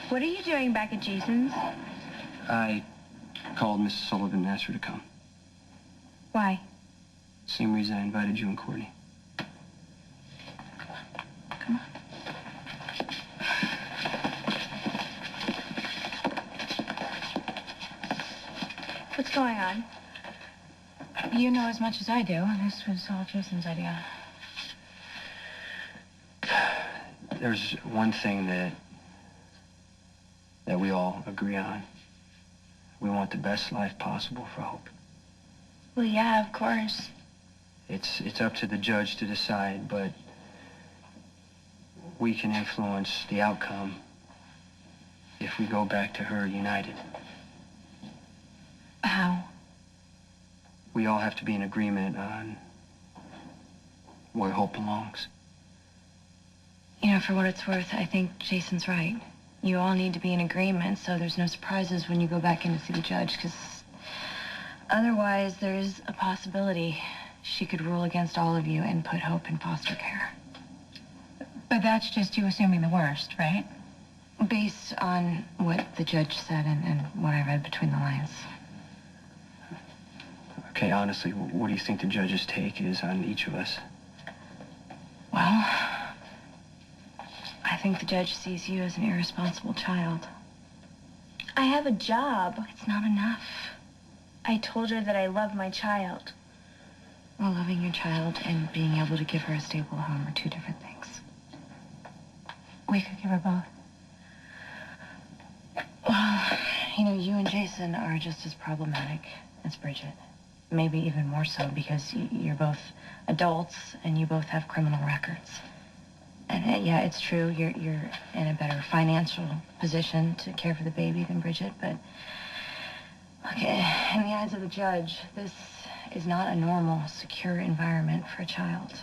What are you doing back at JaSam's? I called Mrs. Sullivan and asked her to come. Why? Same reason I invited you and Courtney. Come on. What's going on? You know as much as I do. This was all JaSam's idea. There's one thing that we all agree on. We want the best life possible for Hope. Well, yeah, of course. It's up to the judge to decide, but we can influence the outcome if we go back to her united. How? We all have to be in agreement on where Hope belongs. You know, for what it's worth, I think JaSam's right. You all need to be in agreement so there's no surprises when you go back in to see the judge, because otherwise there is a possibility she could rule against all of you and put Hope in foster care. But that's just you assuming the worst, right? Based on what the judge said and what I read between the lines. Okay, honestly, what do you think the judge's take is on each of us? Well, I think the judge sees you as an irresponsible child. I have a job. It's not enough. I told her that I love my child. Well, loving your child and being able to give her a stable home are two different things. We could give her both. Well, you know, you and JaSam are just as problematic as Bridget. Maybe even more so because you're both adults and you both have criminal records. And yeah, it's true, you're in a better financial position to care for the baby than Bridget, but look, in the eyes of the judge, this is not a normal, secure environment for a child.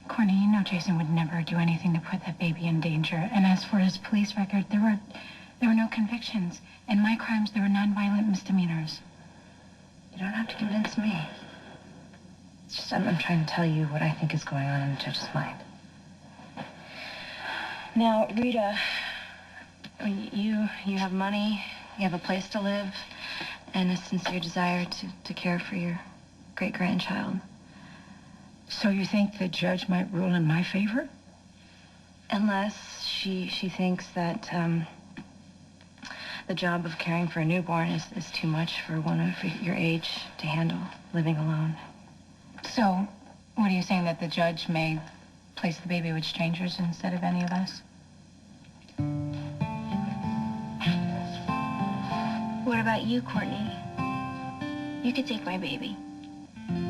Courtney, you know JaSam would never do anything to put that baby in danger. And as for his police record, there were no convictions. In my crimes, there were nonviolent misdemeanors. You don't have to convince me. It's just I'm trying to tell you what I think is going on in the judge's mind. Now, Rita, I mean, you have money, you have a place to live, and a sincere desire to care for your great-grandchild. So you think the judge might rule in my favor? Unless she thinks that the job of caring for a newborn is too much for one of your age to handle, living alone. So, what are you saying, that the judge may place the baby with strangers instead of any of us? What about you, Courtney? You could take my baby.